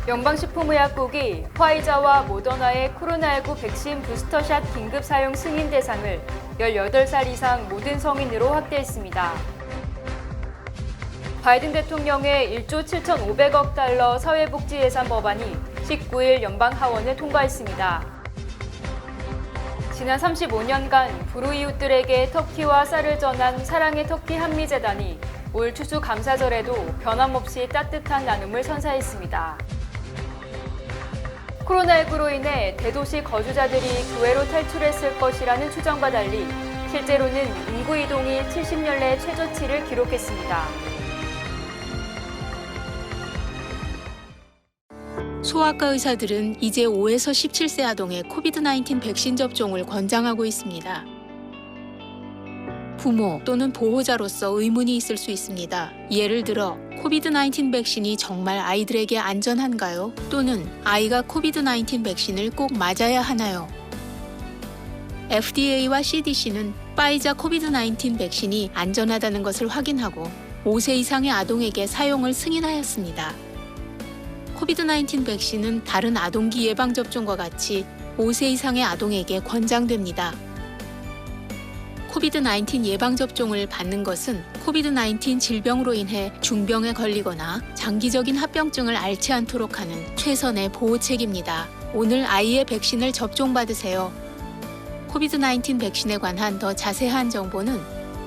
연방식품의약국이 화이자와 모더나의 코로나19 백신 부스터샷 긴급 사용 승인 대상을 18살 이상 모든 성인으로 확대했습니다. 바이든 대통령의 1조 7,500억 달러 사회복지 예산 법안이 19일 연방 하원을 통과했습니다. 지난 35년간 불우이웃들에게 터키와 쌀을 전한 사랑의 터키 한미재단이 올 추수감사절에도 변함없이 따뜻한 나눔을 선사했습니다. 코로나19로 인해 대도시 거주자들이 교외로 탈출했을 것이라는 추정과 달리 실제로는 인구 이동이 70년 내 최저치를 기록했습니다. 소아과 의사들은 이제 5에서 17세 아동의 코비드-19 백신 접종을 권장하고 있습니다. 부모 또는 보호자로서 의문이 있을 수 있습니다. 예를 들어 코비드-19 백신이 정말 아이들에게 안전한가요? 또는 아이가 코비드-19 백신을 꼭 맞아야 하나요? FDA와 CDC는 파이자 코비드-19 백신이 안전하다는 것을 확인하고 5세 이상의 아동에게 사용을 승인하였습니다. 코비드-19 백신은 다른 아동기 예방접종과 같이 5세 이상의 아동에게 권장됩니다. 코비드-19 예방접종을 받는 것은 코비드-19 질병으로 인해 중병에 걸리거나 장기적인 합병증을 앓지 않도록 하는 최선의 보호책입니다. 오늘 아이의 백신을 접종받으세요. 코비드-19 백신에 관한 더 자세한 정보는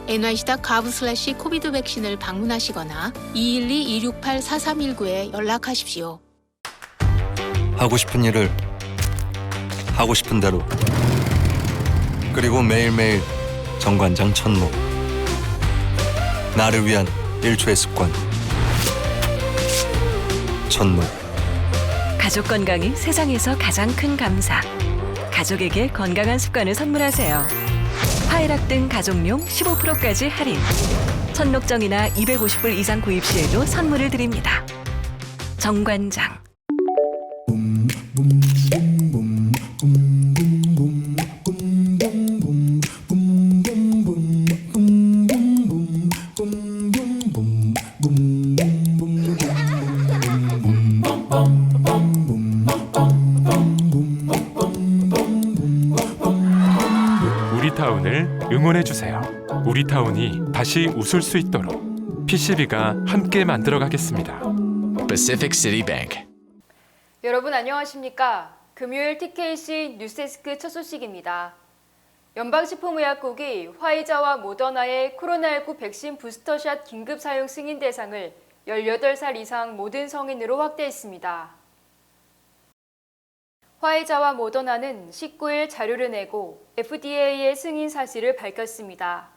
nyc.gov/covid 백신을 방문하시거나 212-268-4319에 연락하십시오. 하고 싶은 일을 하고 싶은 대로, 그리고 매일매일 정관장 천목. 나를 위한 1초의 습관. 천목. 가족 건강이 세상에서 가장 큰 감사. 가족에게 건강한 습관을 선물하세요. 화이락 등 가족용 15%까지 할인. 천록정이나 250불 이상 구입 시에도 선물을 드립니다. 정관장. 우리타운을 응원해주세요. 우리타운이 다시 웃을 수 있도록 PCB가 함께 만들어가겠습니다. Pacific City Bank. 여러분 안녕하십니까? 금요일 TKC 뉴스데스크 첫 소식입니다. 연방식품의약국이 화이자와 모더나의 코로나19 백신 부스터샷 긴급 사용 승인 대상을 18살 이상 모든 성인으로 확대했습니다. 화이자와 모더나는 19일 자료를 내고 FDA의 승인 사실을 밝혔습니다.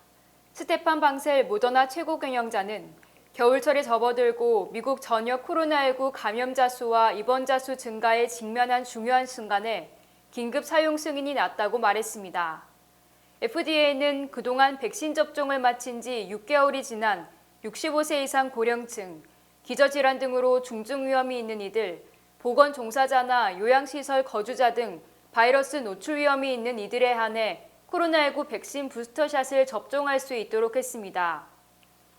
스테판 방셀 모더나 최고 경영자는 겨울철에 접어들고 미국 전역 코로나19 감염자 수와 입원자 수 증가에 직면한 중요한 순간에 긴급 사용 승인이 났다고 말했습니다. FDA는 그동안 백신 접종을 마친 지 6개월이 지난 65세 이상 고령층, 기저질환 등으로 중증 위험이 있는 이들, 보건 종사자나 요양시설 거주자 등 바이러스 노출 위험이 있는 이들에 한해 코로나19 백신 부스터샷을 접종할 수 있도록 했습니다.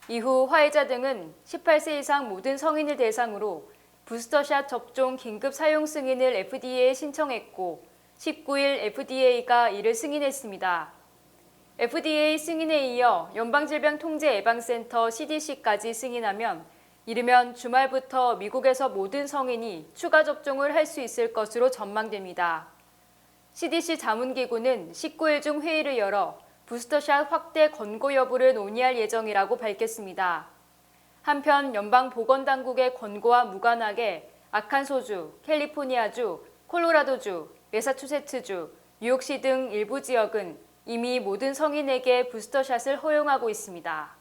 이후 화이자 등은 18세 이상 모든 성인을 대상으로 부스터샷 접종 긴급 사용 승인을 FDA에 신청했고 19일 FDA가 이를 승인했습니다. FDA 승인에 이어 연방질병통제예방센터 CDC까지 승인하면 이르면 주말부터 미국에서 모든 성인이 추가 접종을 할 수 있을 것으로 전망됩니다. CDC 자문기구는 19일 중 회의를 열어 부스터샷 확대 권고 여부를 논의할 예정이라고 밝혔습니다. 한편 연방보건당국의 권고와 무관하게 아칸소주, 캘리포니아주, 콜로라도주, 매사추세츠주, 뉴욕시 등 일부 지역은 이미 모든 성인에게 부스터샷을 허용하고 있습니다.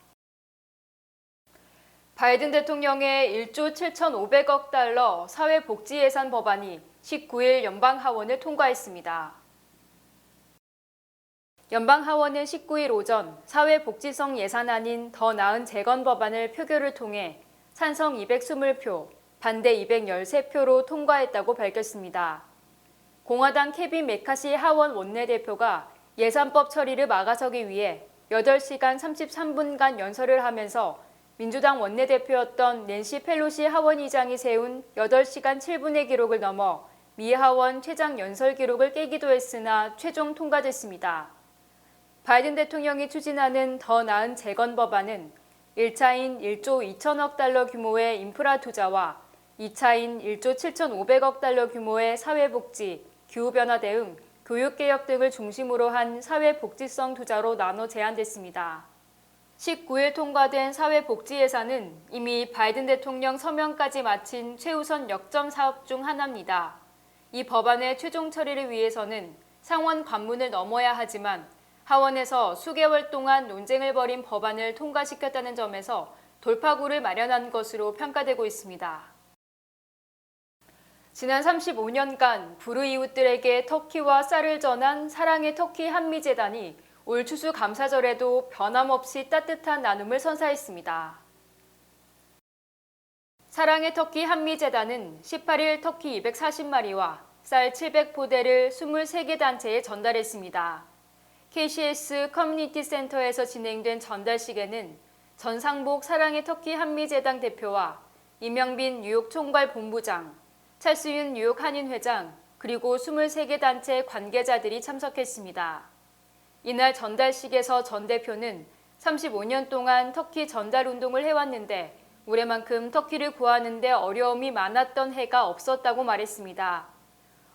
바이든 대통령의 1조 7,500억 달러 사회복지 예산 법안이 19일 연방하원을 통과했습니다. 연방하원은 19일 오전 사회복지성 예산안인 더 나은 재건 법안을 표결을 통해 찬성 220표, 반대 213표로 통과했다고 밝혔습니다. 공화당 케빈 메카시 하원 원내대표가 예산법 처리를 막아서기 위해 8시간 33분간 연설을 하면서 민주당 원내대표였던 낸시 펠로시 하원의장이 세운 8시간 7분의 기록을 넘어 미 하원 최장 연설 기록을 깨기도 했으나 최종 통과됐습니다. 바이든 대통령이 추진하는 더 나은 재건 법안은 1차인 1조 2천억 달러 규모의 인프라 투자와 2차인 1조 7,500억 달러 규모의 사회복지, 기후변화 대응, 교육개혁 등을 중심으로 한 사회복지성 투자로 나눠 제안됐습니다. 19일 통과된 사회복지 예산은 이미 바이든 대통령 서명까지 마친 최우선 역점 사업 중 하나입니다. 이 법안의 최종 처리를 위해서는 상원 관문을 넘어야 하지만 하원에서 수개월 동안 논쟁을 벌인 법안을 통과시켰다는 점에서 돌파구를 마련한 것으로 평가되고 있습니다. 지난 35년간 불우이웃들에게 터키와 쌀을 전한 사랑의 터키 한미재단이 올 추수감사절에도 변함없이 따뜻한 나눔을 선사했습니다. 사랑의 터키 한미재단은 18일 터키 240마리와 쌀 700포대를 23개 단체에 전달했습니다. KCS 커뮤니티 센터에서 진행된 전달식에는 전상복 사랑의 터키 한미재단 대표와 이명빈 뉴욕 총괄 본부장, 찰스윤 뉴욕 한인회장, 그리고 23개 단체 관계자들이 참석했습니다. 이날 전달식에서 전 대표는 35년 동안 터키 전달 운동을 해왔는데 올해만큼 터키를 구하는 데 어려움이 많았던 해가 없었다고 말했습니다.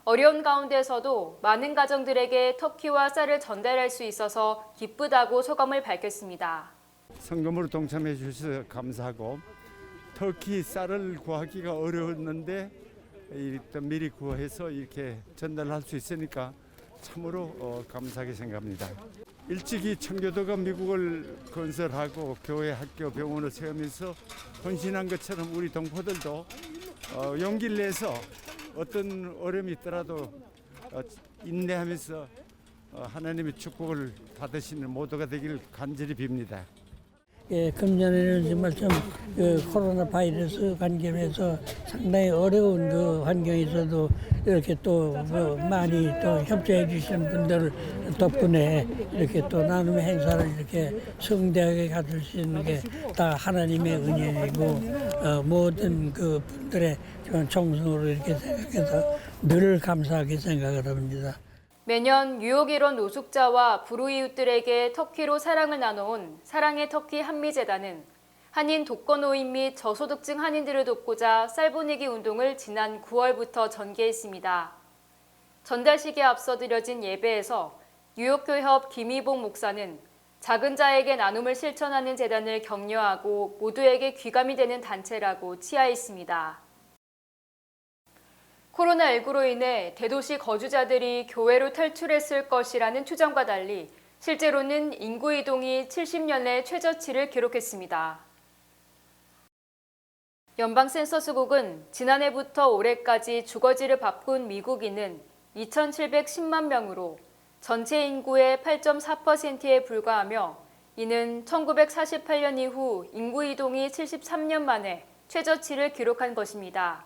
어려운 가운데서도 많은 가정들에게 터키와 쌀을 전달할 수 있어서 기쁘다고 소감을 밝혔습니다. 성금으로 동참해 주셔서 감사하고 터키 쌀을 구하기가 어려웠는데 일단 미리 구해서 이렇게 전달할 수 있으니까 참으로 감사하게 생각합니다. 일찍이 청교도가 미국을 건설하고 교회, 학교, 병원을 세우면서 헌신한 것처럼 우리 동포들도 용기를 내서 어떤 어려움이 있더라도 인내하면서 하나님의 축복을 받으시는 모두가 되기를 간절히 빕니다. 예, 금년에는 정말 좀 코로나 바이러스 관계에서 상당히 어려운 그 환경에서도 이렇게 또 많이 또 협조해 주시는 분들 덕분에 이렇게 또 나눔의 행사를 이렇게 성대하게 가질 수 있는 게 다 하나님의 은혜이고 모든 그 분들의 정성으로 이렇게 생각해서 늘 감사하게 생각을 합니다. 매년 뉴욕 일원 노숙자와 불우이웃들에게 터키로 사랑을 나눠온 사랑의 터키 한미재단은 한인 독거노인 및 저소득층 한인들을 돕고자 쌀 보내기 운동을 지난 9월부터 전개했습니다. 전달식에 앞서 드려진 예배에서 뉴욕교협 김희봉 목사는 작은 자에게 나눔을 실천하는 재단을 격려하고 모두에게 귀감이 되는 단체라고 치하했습니다. 코로나19로 인해 대도시 거주자들이 교외로 탈출했을 것이라는 추정과 달리 실제로는 인구 이동이 70년 내 최저치를 기록했습니다. 연방 센서스국은 지난해부터 올해까지 주거지를 바꾼 미국인은 2,710만 명으로 전체 인구의 8.4%에 불과하며 이는 1948년 이후 인구 이동이 73년 만에 최저치를 기록한 것입니다.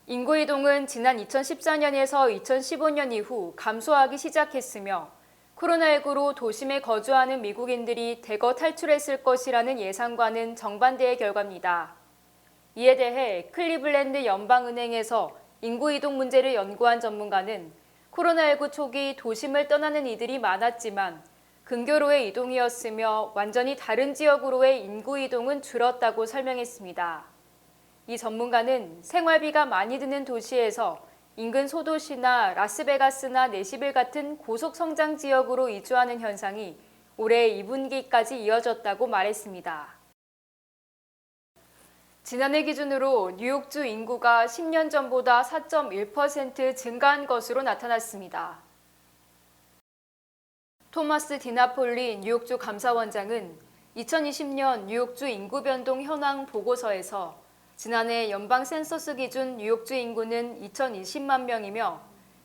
인구 이동은 지난 2014년에서 2015년 이후 감소하기 시작했으며 코로나19로 도심에 거주하는 미국인들이 대거 탈출했을 것이라는 예상과는 정반대의 결과입니다. 이에 대해 클리블랜드 연방은행에서 인구 이동 문제를 연구한 전문가는 코로나19 초기 도심을 떠나는 이들이 많았지만 근교로의 이동이었으며 완전히 다른 지역으로의 인구 이동은 줄었다고 설명했습니다. 이 전문가는 생활비가 많이 드는 도시에서 인근 소도시나 라스베가스나 내시빌 같은 고속성장 지역으로 이주하는 현상이 올해 2분기까지 이어졌다고 말했습니다. 지난해 기준으로 뉴욕주 인구가 10년 전보다 4.1% 증가한 것으로 나타났습니다. 토마스 디나폴리 뉴욕주 감사원장은 2020년 뉴욕주 인구 변동 현황 보고서에서 지난해 연방 센서스 기준 뉴욕주 인구는 2,020만 명이며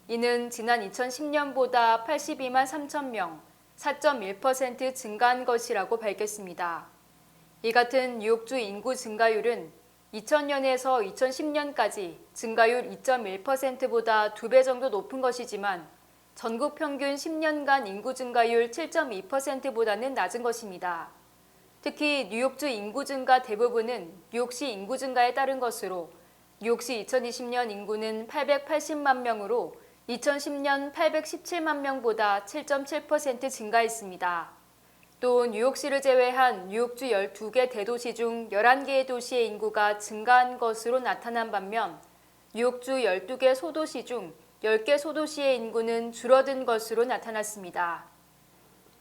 이는 지난 2010년보다 82만 3천 명, 4.1% 증가한 것이라고 밝혔습니다. 이 같은 뉴욕주 인구 증가율은 2000년에서 2010년까지 증가율 2.1%보다 2배 정도 높은 것이지만 전국 평균 10년간 인구 증가율 7.2%보다는 낮은 것입니다. 특히 뉴욕주 인구 증가 대부분은 뉴욕시 인구 증가에 따른 것으로 뉴욕시 2020년 인구는 880만 명으로 2010년 817만 명보다 7.7% 증가했습니다. 또 뉴욕시를 제외한 뉴욕주 12개 대도시 중 11개의 도시의 인구가 증가한 것으로 나타난 반면 뉴욕주 12개 소도시 중 10개 소도시의 인구는 줄어든 것으로 나타났습니다.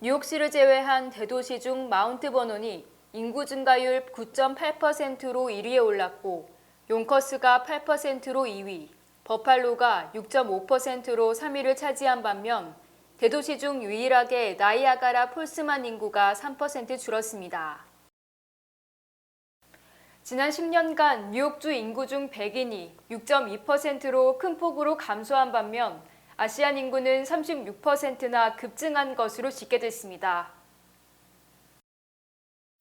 뉴욕시를 제외한 대도시 중 마운트 버논이 인구 증가율 9.8%로 1위에 올랐고 용커스가 8%로 2위, 버팔로가 6.5%로 3위를 차지한 반면 대도시 중 유일하게 나이아가라 폴스만 인구가 3% 줄었습니다. 지난 10년간 뉴욕주 인구 중 백인이 6.2%로 큰 폭으로 감소한 반면 아시안 인구는 36%나 급증한 것으로 집계됐습니다.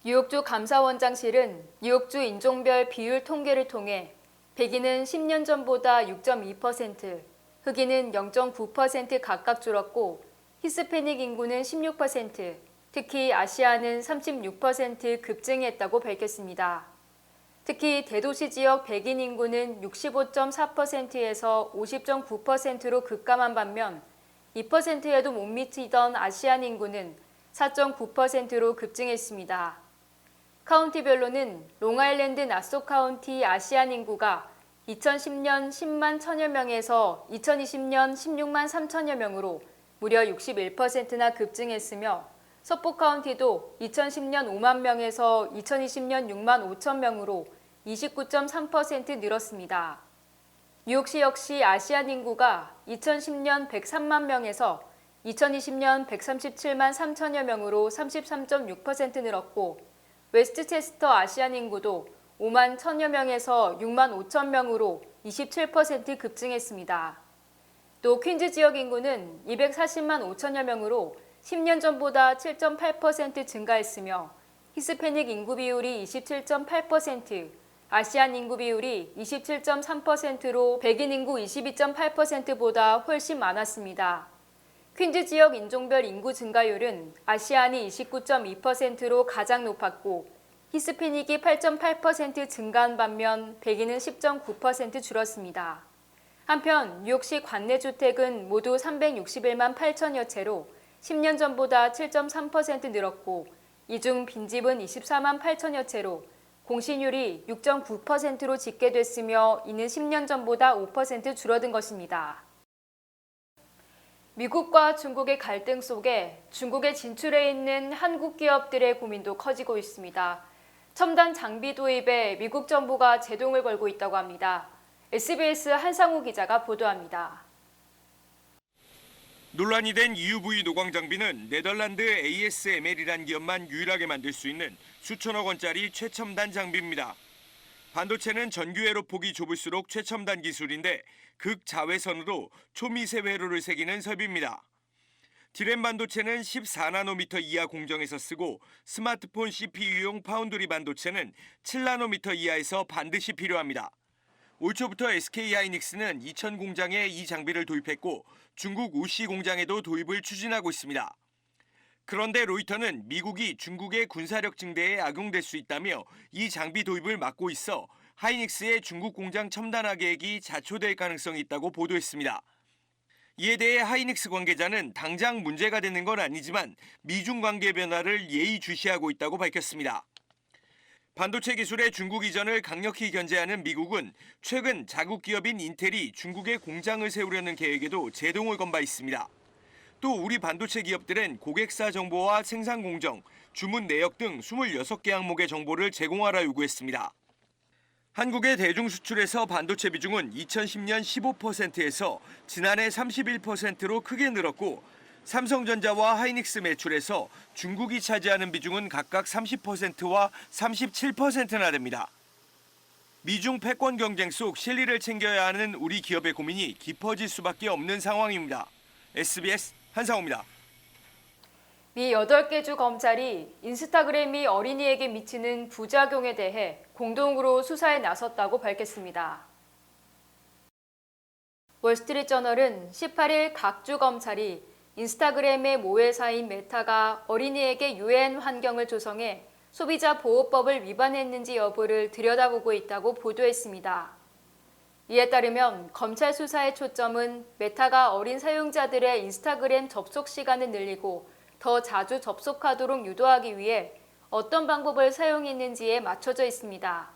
뉴욕주 감사원장실은 뉴욕주 인종별 비율 통계를 통해 백인은 10년 전보다 6.2%, 흑인은 0.9% 각각 줄었고 히스패닉 인구는 16%, 특히 아시아는 36% 급증했다고 밝혔습니다. 특히 대도시 지역 백인 인구는 65.4%에서 50.9%로 급감한 반면 2%에도 못 미치던 아시안 인구는 4.9%로 급증했습니다. 카운티별로는 롱아일랜드 나소 카운티 아시안 인구가 2010년 10만 1000여 명에서 2020년 16만 3천여 명으로 무려 61%나 급증했으며 서포 카운티도 2010년 5만 명에서 2020년 6만 5천 명으로 29.3% 늘었습니다. 뉴욕시 역시 아시안 인구가 2010년 103만 명에서 2020년 137만 3천여 명으로 33.6% 늘었고 웨스트체스터 아시안 인구도 5만 1000여 명에서 6만 5천 명으로 27% 급증했습니다. 또 퀸즈 지역 인구는 240만 5천여 명으로 10년 전보다 7.8% 증가했으며 히스패닉 인구 비율이 27.8%, 아시안 인구 비율이 27.3%로 백인 인구 22.8%보다 훨씬 많았습니다. 퀸즈 지역 인종별 인구 증가율은 아시안이 29.2%로 가장 높았고 히스패닉이 8.8% 증가한 반면 백인은 10.9% 줄었습니다. 한편 뉴욕시 관내주택은 모두 361만 8천여 채로 10년 전보다 7.3% 늘었고 이 중 빈집은 24만 8천여 채로 공시률이 6.9%로 집계됐으며 이는 10년 전보다 5% 줄어든 것입니다. 미국과 중국의 갈등 속에 중국에 진출해 있는 한국 기업들의 고민도 커지고 있습니다. 첨단 장비 도입에 미국 정부가 제동을 걸고 있다고 합니다. SBS 한상우 기자가 보도합니다. 논란이 된 EUV 노광 장비는 네덜란드 ASML이란 기업만 유일하게 만들 수 있는 수천억 원짜리 최첨단 장비입니다. 반도체는 전교회로 폭이 좁을수록 최첨단 기술인데 극자외선으로 초미세 회로를 새기는 설비입니다. 디램 반도체는 14나노미터 이하 공정에서 쓰고 스마트폰 CPU용 파운드리 반도체는 7나노미터 이하에서 반드시 필요합니다. 올 초부터 SK하이닉스는 이천 공장에 이 장비를 도입했고 중국 우시 공장에도 도입을 추진하고 있습니다. 그런데 로이터는 미국이 중국의 군사력 증대에 악용될 수 있다며 이 장비 도입을 막고 있어 하이닉스의 중국 공장 첨단화 계획이 자초될 가능성이 있다고 보도했습니다. 이에 대해 하이닉스 관계자는 당장 문제가 되는 건 아니지만 미중 관계 변화를 예의주시하고 있다고 밝혔습니다. 반도체 기술의 중국 이전을 강력히 견제하는 미국은 최근 자국 기업인 인텔이 중국에 공장을 세우려는 계획에도 제동을 건 바 있습니다. 또 우리 반도체 기업들은 고객사 정보와 생산 공정, 주문 내역 등 26개 항목의 정보를 제공하라 요구했습니다. 한국의 대중 수출에서 반도체 비중은 2010년 15%에서 지난해 31%로 크게 늘었고 삼성전자와 하이닉스 매출에서 중국이 차지하는 비중은 각각 30%와 37%나 됩니다. 미중 패권 경쟁 속 실리를 챙겨야 하는 우리 기업의 고민이 깊어질 수밖에 없는 상황입니다. SBS 한상우입니다. 미 8개 주 검찰이 인스타그램이 어린이에게 미치는 부작용에 대해 공동으로 수사에 나섰다고 밝혔습니다. 월스트리트저널은 18일 각 주 검찰이 인스타그램의 모회사인 메타가 어린이에게 유해한 환경을 조성해 소비자 보호법을 위반했는지 여부를 들여다보고 있다고 보도했습니다. 이에 따르면 검찰 수사의 초점은 메타가 어린 사용자들의 인스타그램 접속 시간을 늘리고 더 자주 접속하도록 유도하기 위해 어떤 방법을 사용했는지에 맞춰져 있습니다.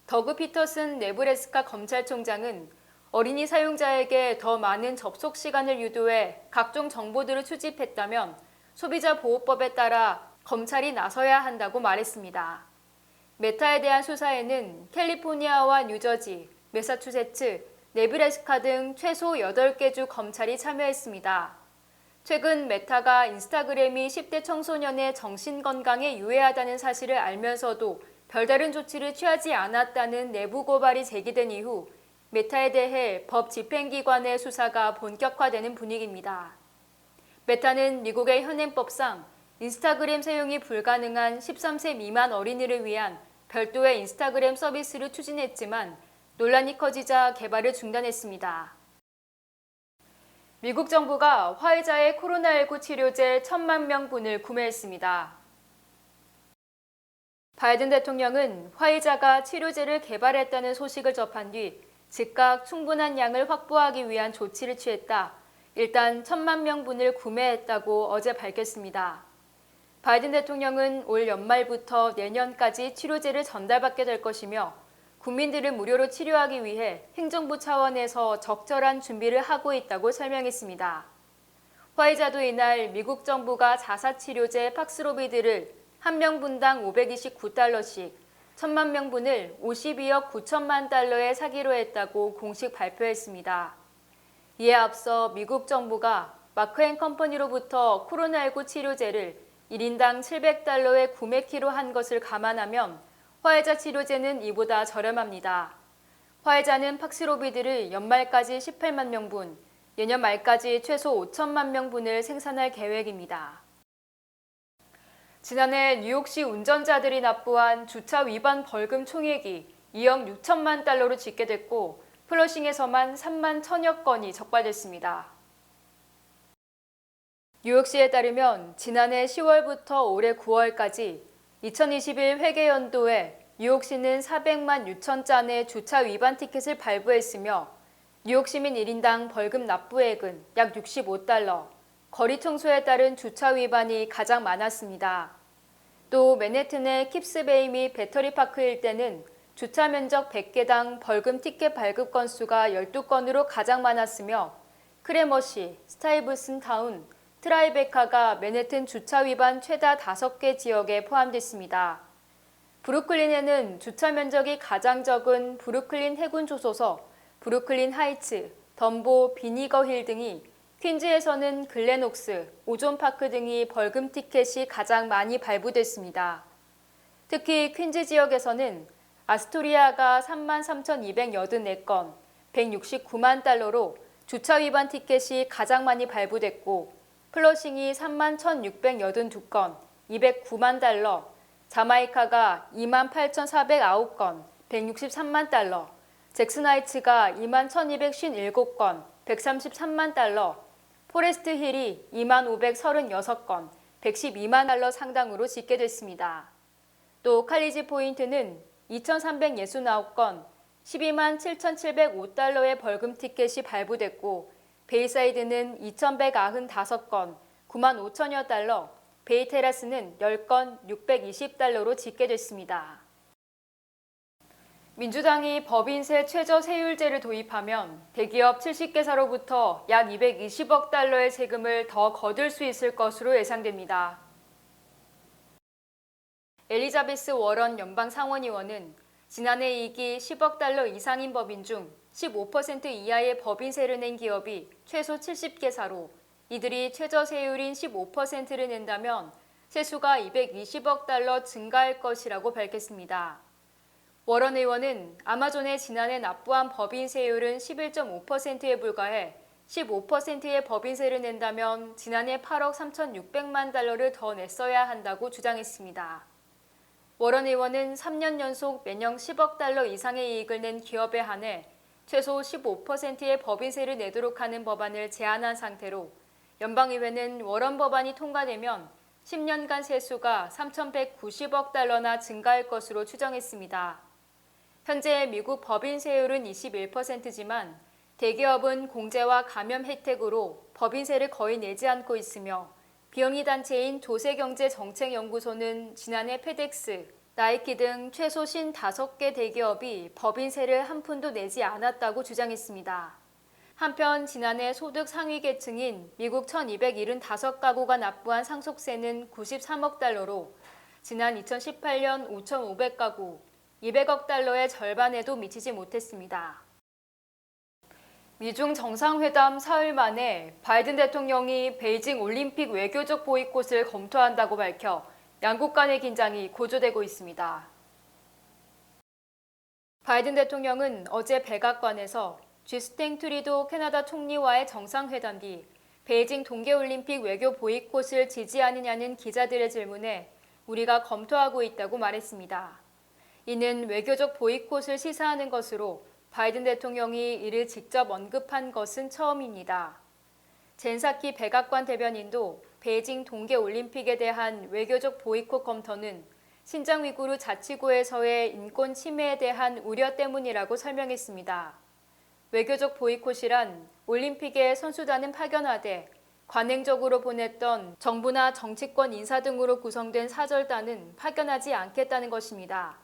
더그 피터슨 네브래스카 검찰총장은 어린이 사용자에게 더 많은 접속 시간을 유도해 각종 정보들을 수집했다면 소비자 보호법에 따라 검찰이 나서야 한다고 말했습니다. 메타에 대한 수사에는 캘리포니아와 뉴저지, 매사추세츠, 네브래스카 등 최소 8개 주 검찰이 참여했습니다. 최근 메타가 인스타그램이 10대 청소년의 정신건강에 유해하다는 사실을 알면서도 별다른 조치를 취하지 않았다는 내부 고발이 제기된 이후 메타에 대해 법 집행기관의 수사가 본격화되는 분위기입니다. 메타는 미국의 현행법상 인스타그램 사용이 불가능한 13세 미만 어린이를 위한 별도의 인스타그램 서비스를 추진했지만 논란이 커지자 개발을 중단했습니다. 미국 정부가 화이자의 코로나19 치료제 1,000만 명분을 구매했습니다. 바이든 대통령은 화이자가 치료제를 개발했다는 소식을 접한 뒤 즉각 충분한 양을 확보하기 위한 조치를 취했다. 일단 1,000만 명분을 구매했다고 어제 밝혔습니다. 바이든 대통령은 올 연말부터 내년까지 치료제를 전달받게 될 것이며 국민들을 무료로 치료하기 위해 행정부 차원에서 적절한 준비를 하고 있다고 설명했습니다. 화이자도 이날 미국 정부가 자사치료제 팍스로비드를 한 명분당 $529씩, 1,000만 명분을 52억 9천만 달러에 사기로 했다고 공식 발표했습니다. 이에 앞서 미국 정부가 마크앤컴퍼니로부터 코로나19 치료제를 1인당 $700에 구매키로 한 것을 감안하면 화이자 치료제는 이보다 저렴합니다. 화이자는 팍스로비드를 연말까지 18만 명분, 내년 말까지 최소 5천만 명분을 생산할 계획입니다. 지난해 뉴욕시 운전자들이 납부한 주차 위반 벌금 총액이 2억 6천만 달러로 집계됐고 플러싱에서만 3만 1천여 건이 적발됐습니다. 뉴욕시에 따르면 지난해 10월부터 올해 9월까지 2021 회계연도에 뉴욕시는 400만 6천 짠의 주차 위반 티켓을 발부했으며 뉴욕 시민 1인당 벌금 납부액은 약 $65, 거리 청소에 따른 주차 위반이 가장 많았습니다. 또 맨해튼의 킵스베이 및 배터리파크 일대는 주차 면적 100개당 벌금 티켓 발급 건수가 12건으로 가장 많았으며 크레머시, 스타이브슨 타운, 트라이베카가 맨해튼 주차 위반 최다 5개 지역에 포함됐습니다. 브루클린에는 주차 면적이 가장 적은 브루클린 해군 조소서, 브루클린 하이츠, 덤보, 비니거힐 등이, 퀸즈에서는 글렌옥스, 오존파크 등이 벌금 티켓이 가장 많이 발부됐습니다. 특히 퀸즈 지역에서는 아스토리아가 33,284건, 169만 달러로 주차 위반 티켓이 가장 많이 발부됐고 플러싱이 31,682건, 209만 달러, 자마이카가 28,409건, 163만 달러, 잭슨하이츠가 21,257건, 133만 달러, 포레스트 힐이 25,536건, 112만 달러 상당으로 집계됐습니다. 또 칼리지 포인트는 2,369건, 12만 7,705달러의 벌금 티켓이 발부됐고 베이사이드는 2,195건, 9만 5천여 달러, 베이테라스는 10건, 620달러로 집계됐습니다. 민주당이 법인세 최저 세율제를 도입하면 대기업 70개사로부터 약 220억 달러의 세금을 더 거둘 수 있을 것으로 예상됩니다. 엘리자베스 워런 연방 상원의원은 지난해 이익이 10억 달러 이상인 법인 중 15% 이하의 법인세를 낸 기업이 최소 70개사로 이들이 최저세율인 15%를 낸다면 세수가 220억 달러 증가할 것이라고 밝혔습니다. 워런 의원은 아마존의 지난해 납부한 법인세율은 11.5%에 불과해 15%의 법인세를 낸다면 지난해 8억 3,600만 달러를 더 냈어야 한다고 주장했습니다. 워런 의원은 3년 연속 매년 10억 달러 이상의 이익을 낸 기업에 한해 최소 15%의 법인세를 내도록 하는 법안을 제안한 상태로 연방의회는 워런 법안이 통과되면 10년간 세수가 3,190억 달러나 증가할 것으로 추정했습니다. 현재 미국 법인 세율은 21%지만 대기업은 공제와 감염 혜택으로 법인세를 거의 내지 않고 있으며 비영리 단체인 조세경제정책연구소는 지난해 페덱스, 나이키 등 최소 55개 대기업이 법인세를 한 푼도 내지 않았다고 주장했습니다. 한편 지난해 소득 상위 계층인 미국 1,275가구가 납부한 상속세는 93억 달러로 지난 2018년 5,500가구, 200억 달러의 절반에도 미치지 못했습니다. 미중 정상회담 사흘 만에 바이든 대통령이 베이징 올림픽 외교적 보이콧을 검토한다고 밝혀 양국 간의 긴장이 고조되고 있습니다. 바이든 대통령은 어제 백악관에서 주스틴 트루도 캐나다 총리와의 정상회담 뒤 베이징 동계올림픽 외교 보이콧을 지지하느냐는 기자들의 질문에 우리가 검토하고 있다고 말했습니다. 이는 외교적 보이콧을 시사하는 것으로 바이든 대통령이 이를 직접 언급한 것은 처음입니다. 젠사키 백악관 대변인도 베이징 동계올림픽에 대한 외교적 보이콧 검토는 신장 위구르 자치구에서의 인권 침해에 대한 우려 때문이라고 설명했습니다. 외교적 보이콧이란 올림픽에 선수단은 파견하되 관행적으로 보냈던 정부나 정치권 인사 등으로 구성된 사절단은 파견하지 않겠다는 것입니다.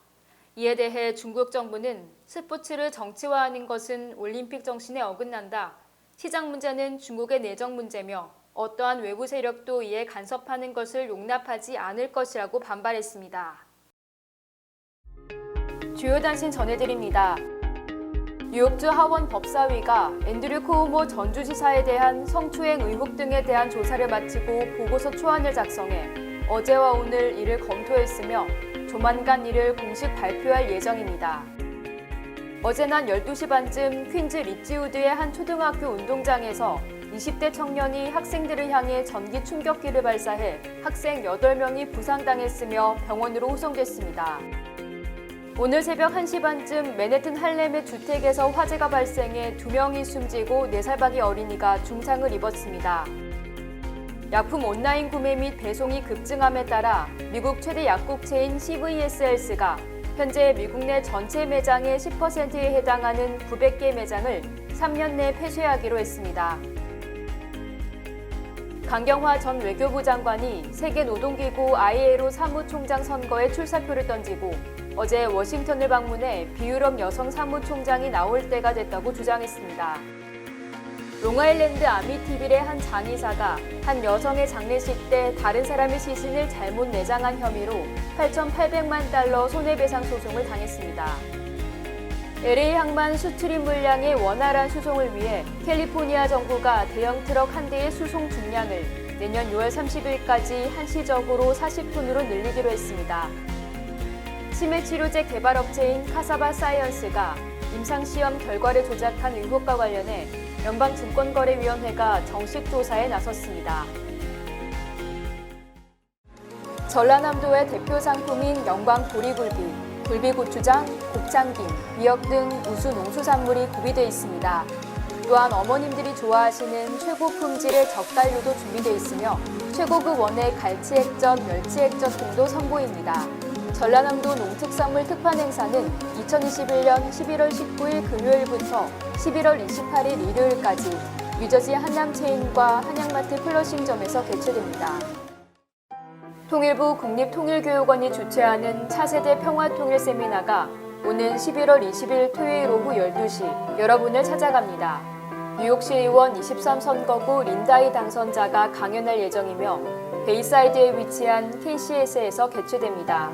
이에 대해 중국 정부는 스포츠를 정치화하는 것은 올림픽 정신에 어긋난다. 시장 문제는 중국의 내정 문제며 어떠한 외부 세력도 이에 간섭하는 것을 용납하지 않을 것이라고 반발했습니다. 주요 단신 전해드립니다. 뉴욕주 하원 법사위가 앤드류 쿠오모 전주지사에 대한 성추행 의혹 등에 대한 조사를 마치고 보고서 초안을 작성해 어제와 오늘 이를 검토했으며 조만간 이를 공식 발표할 예정입니다. 어제 낮 12시 반쯤 퀸즈 리치우드의 한 초등학교 운동장에서 20대 청년이 학생들을 향해 전기 충격기를 발사해 학생 8명이 부상당했으며 병원으로 후송됐습니다. 오늘 새벽 1시 반쯤 맨해튼 할렘의 주택에서 화재가 발생해 2명이 숨지고 4살박이 어린이가 중상을 입었습니다. 약품 온라인 구매 및 배송이 급증함에 따라 미국 최대 약국체인 CVS 헬스가 현재 미국 내 전체 매장의 10%에 해당하는 900개 매장을 3년 내 폐쇄하기로 했습니다. 강경화 전 외교부 장관이 세계노동기구 ILO 사무총장 선거에 출사표를 던지고 어제 워싱턴을 방문해 비유럽 여성 사무총장이 나올 때가 됐다고 주장했습니다. 롱아일랜드 아미티빌의 한 장의사가 한 여성의 장례식 때 다른 사람의 시신을 잘못 내장한 혐의로 8,800만 달러 손해배상 소송을 당했습니다. LA 항만 수출입 물량의 원활한 수송을 위해 캘리포니아 정부가 대형 트럭 한 대의 수송 중량을 내년 6월 30일까지 한시적으로 40톤으로 늘리기로 했습니다. 치매치료제 개발업체인 카사바 사이언스가 임상시험 결과를 조작한 의혹과 관련해 연방증권거래위원회가 정식 조사에 나섰습니다. 전라남도의 대표 상품인 영광 보리굴비, 굴비고추장, 곱창김, 미역 등 우수 농수산물이 구비되어 있습니다. 또한 어머님들이 좋아하시는 최고 품질의 젓갈류도 준비되어 있으며 최고급 원액 갈치액젓, 멸치액젓 등도 선보입니다. 전라남도 농특산물 특판 행사는 2021년 11월 19일 금요일부터 11월 28일 일요일까지 뉴저지 한남체인과 한양마트 플러싱점에서 개최됩니다. 통일부 국립통일교육원이 주최하는 차세대 평화통일 세미나가 오는 11월 20일 토요일 오후 12시 여러분을 찾아갑니다. 뉴욕시 의원 23선거구 린다이 당선자가 강연할 예정이며 베이사이드에 위치한 KCS에서 개최됩니다.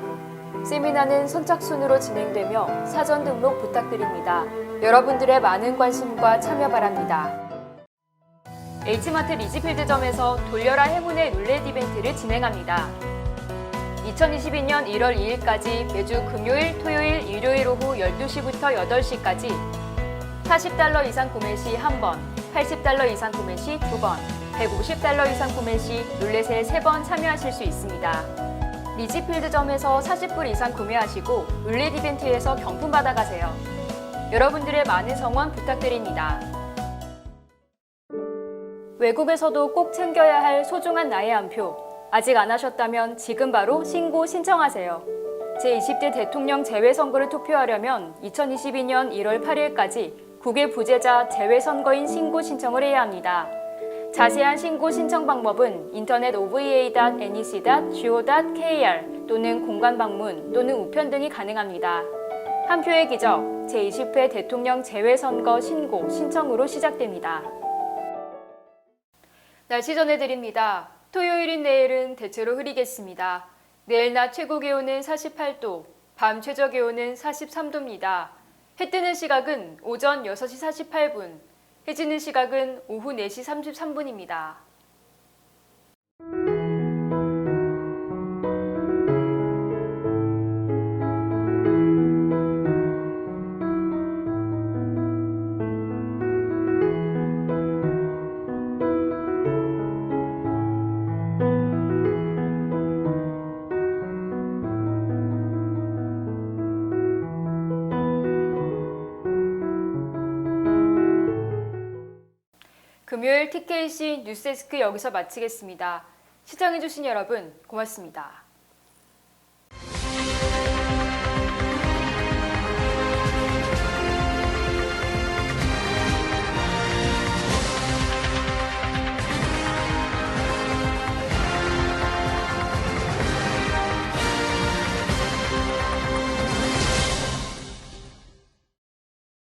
세미나는 선착순으로 진행되며 사전 등록 부탁드립니다. 여러분들의 많은 관심과 참여 바랍니다. H마트 리지필드점에서 돌려라 행운의 룰렛 이벤트를 진행합니다. 2022년 1월 2일까지 매주 금요일, 토요일, 일요일 오후 12시부터 8시까지 40달러 이상 구매 시 1번, 80달러 이상 구매 시 2번, 150달러 이상 구매 시 룰렛에 3번 참여하실 수 있습니다. 리지필드점에서 40불 이상 구매하시고 룰렛 이벤트에서 경품 받아가세요. 여러분들의 많은 성원 부탁드립니다. 외국에서도 꼭 챙겨야 할 소중한 나의 한 표. 아직 안 하셨다면 지금 바로 신고 신청하세요. 제20대 대통령 재외선거를 투표하려면 2022년 1월 8일까지 국외 부재자 재외선거인 신고 신청을 해야 합니다. 자세한 신고 신청 방법은 인터넷 ova.nec.go.kr 또는 공관 방문 또는 우편 등이 가능합니다. 한 표의 기적 제20회 대통령 재외선거 신고 신청으로 시작됩니다. 날씨 전해드립니다. 토요일인 내일은 대체로 흐리겠습니다. 내일 낮 최고 기온은 48도, 밤 최저 기온은 43도입니다. 해 뜨는 시각은 오전 6시 48분, 해 지는 시각은 오후 4시 33분입니다. 금요일 TKC 뉴스데스크 여기서 마치겠습니다. 시청해주신 여러분 고맙습니다.